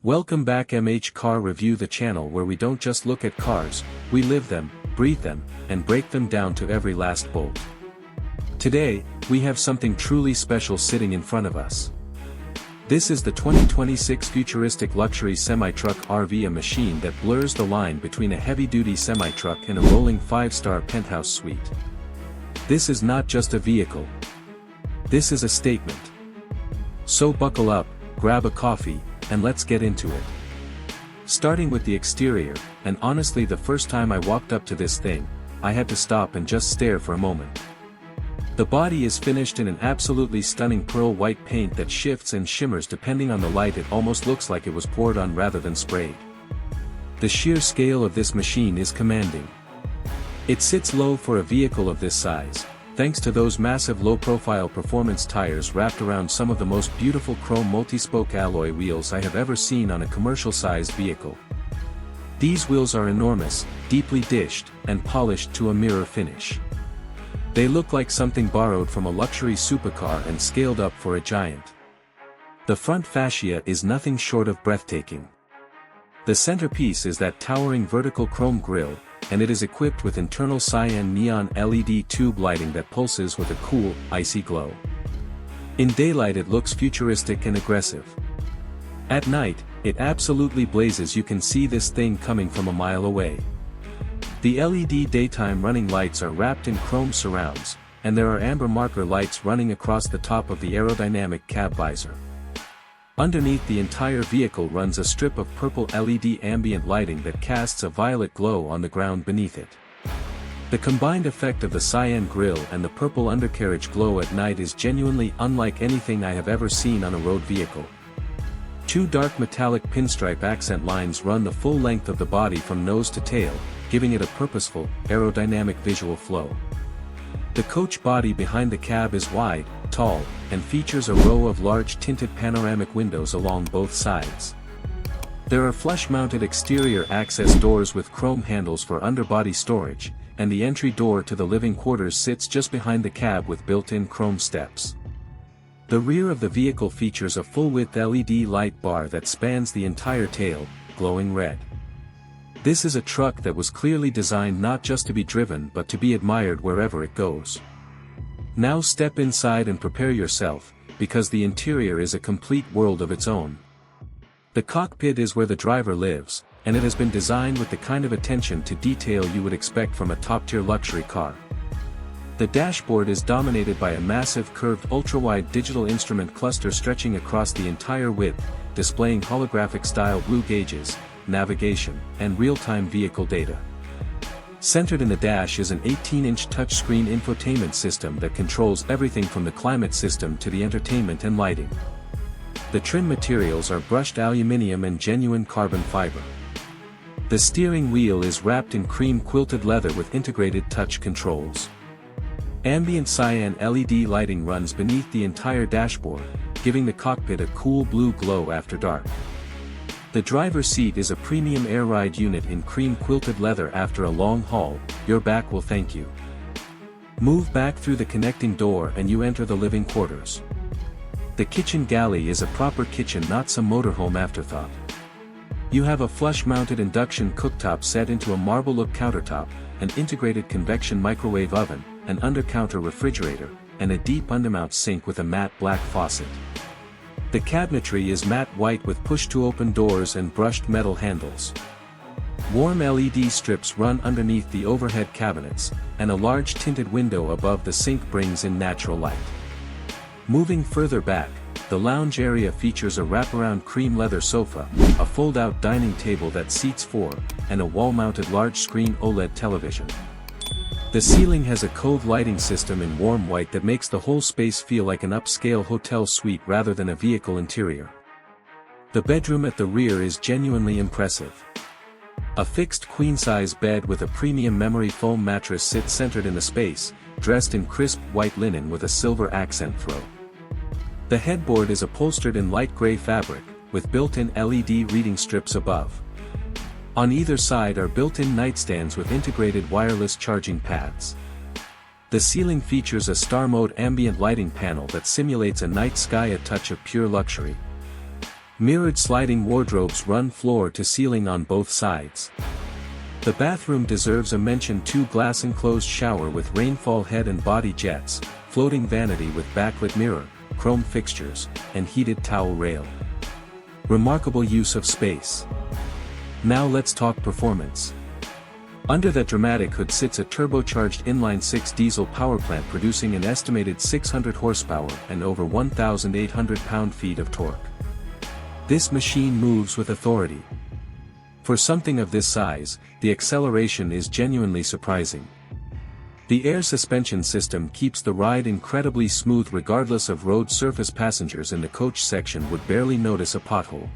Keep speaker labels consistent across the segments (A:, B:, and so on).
A: Welcome back MH Car Review, the channel where we don't just look at cars, we live them, breathe them, and break them down to every last bolt. Today, we have something truly special sitting in front of us. This is the 2026 Futuristic Luxury Semi-Truck RV, a machine that blurs the line between a heavy-duty semi-truck and a rolling 5-star penthouse suite. This is not just a vehicle. This is a statement. So buckle up, grab a coffee, and let's get into it. Starting with the exterior, and honestly the first time I walked up to this thing, I had to stop and just stare for a moment. The body is finished in an absolutely stunning pearl white paint that shifts and shimmers depending on the light. It almost looks like it was poured on rather than sprayed. The sheer scale of this machine is commanding. It sits low for a vehicle of this size, thanks to those massive low-profile performance tires wrapped around some of the most beautiful chrome multi-spoke alloy wheels I have ever seen on a commercial-sized vehicle. These wheels are enormous, deeply dished, and polished to a mirror finish. They look like something borrowed from a luxury supercar and scaled up for a giant. The front fascia is nothing short of breathtaking. The centerpiece is that towering vertical chrome grille, and it is equipped with internal cyan neon LED tube lighting that pulses with a cool, icy glow. In daylight it looks futuristic and aggressive. At night, it absolutely blazes. You can see this thing coming from a mile away. The LED daytime running lights are wrapped in chrome surrounds, and there are amber marker lights running across the top of the aerodynamic cab visor. Underneath the entire vehicle runs a strip of purple LED ambient lighting that casts a violet glow on the ground beneath it. The combined effect of the cyan grille and the purple undercarriage glow at night is genuinely unlike anything I have ever seen on a road vehicle. Two dark metallic pinstripe accent lines run the full length of the body from nose to tail, giving it a purposeful, aerodynamic visual flow. The coach body behind the cab is wide, tall, and features a row of large tinted panoramic windows along both sides. There are flush-mounted exterior access doors with chrome handles for underbody storage, and the entry door to the living quarters sits just behind the cab with built-in chrome steps. The rear of the vehicle features a full-width LED light bar that spans the entire tail, glowing red. This is a truck that was clearly designed not just to be driven but to be admired wherever it goes. Now step inside and prepare yourself, because the interior is a complete world of its own. The cockpit is where the driver lives, and it has been designed with the kind of attention to detail you would expect from a top-tier luxury car. The dashboard is dominated by a massive curved ultra-wide digital instrument cluster stretching across the entire width, displaying holographic-style blue gauges, navigation, and real-time vehicle data. Centered in the dash is an 18-inch touchscreen infotainment system that controls everything from the climate system to the entertainment and lighting. The trim materials are brushed aluminum and genuine carbon fiber. The steering wheel is wrapped in cream quilted leather with integrated touch controls. Ambient cyan LED lighting runs beneath the entire dashboard, giving the cockpit a cool blue glow after dark. The driver's seat is a premium air ride unit in cream quilted leather. After a long haul, your back will thank you. Move back through the connecting door and you enter the living quarters. The kitchen galley is a proper kitchen, not some motorhome afterthought. You have a flush-mounted induction cooktop set into a marble-look countertop, an integrated convection microwave oven, an under-counter refrigerator, and a deep undermount sink with a matte black faucet. The cabinetry is matte white with push-to-open doors and brushed metal handles. Warm LED strips run underneath the overhead cabinets, and a large tinted window above the sink brings in natural light. Moving further back, the lounge area features a wraparound cream leather sofa, a fold-out dining table that seats 4, and a wall-mounted large-screen OLED television. The ceiling has a cove lighting system in warm white that makes the whole space feel like an upscale hotel suite rather than a vehicle interior. The bedroom at the rear is genuinely impressive. A fixed queen-size bed with a premium memory foam mattress sits centered in the space, dressed in crisp white linen with a silver accent throw. The headboard is upholstered in light gray fabric, with built-in LED reading strips above. On either side are built-in nightstands with integrated wireless charging pads. The ceiling features a star mode ambient lighting panel that simulates a night sky, a touch of pure luxury. Mirrored sliding wardrobes run floor to ceiling on both sides. The bathroom deserves a mention too. Glass enclosed shower with rainfall head and body jets, floating vanity with backlit mirror, chrome fixtures, and heated towel rail. Remarkable use of space. Now let's talk performance. Under that dramatic hood sits a turbocharged inline-6 diesel power plant producing an estimated 600 horsepower and over 1,800 pound-feet of torque. This machine moves with authority. For something of this size, the acceleration is genuinely surprising. The air suspension system keeps the ride incredibly smooth regardless of road surface. Passengers in the coach section would barely notice a pothole.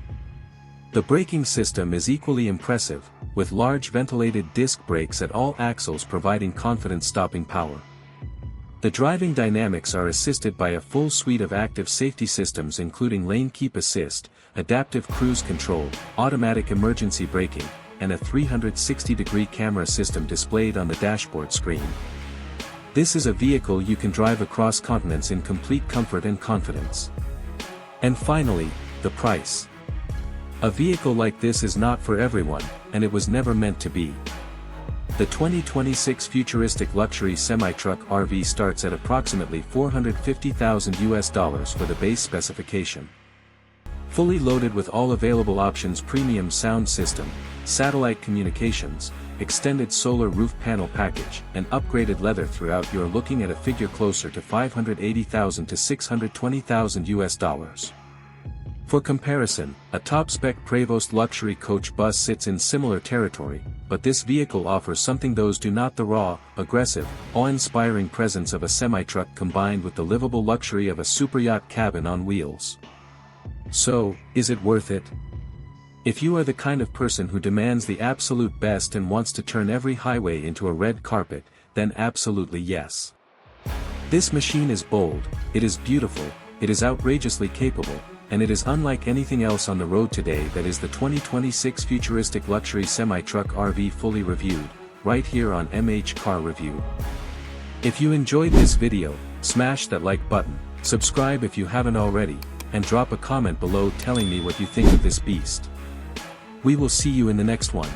A: The braking system is equally impressive, with large ventilated disc brakes at all axles providing confident stopping power. The driving dynamics are assisted by a full suite of active safety systems including lane keep assist, adaptive cruise control, automatic emergency braking, and a 360-degree camera system displayed on the dashboard screen. This is a vehicle you can drive across continents in complete comfort and confidence. And finally, the price. A vehicle like this is not for everyone, and it was never meant to be. The 2026 Futuristic Luxury Semi-Truck RV starts at approximately $450,000 for the base specification. Fully loaded with all available options: premium sound system, satellite communications, extended solar roof panel package, and upgraded leather throughout, you're looking at a figure closer to $580,000 to $620,000. For comparison, a top-spec Prevost luxury coach bus sits in similar territory, but this vehicle offers something those do not: the raw, aggressive, awe-inspiring presence of a semi-truck combined with the livable luxury of a superyacht cabin on wheels. So, is it worth it? If you are the kind of person who demands the absolute best and wants to turn every highway into a red carpet, then absolutely yes. This machine is bold, it is beautiful, it is outrageously capable, and it is unlike anything else on the road today. That is the 2026 Futuristic Luxury Semi-Truck RV, fully reviewed, right here on MH Car Review. If you enjoyed this video, smash that like button, subscribe if you haven't already, and drop a comment below telling me what you think of this beast. We will see you in the next one.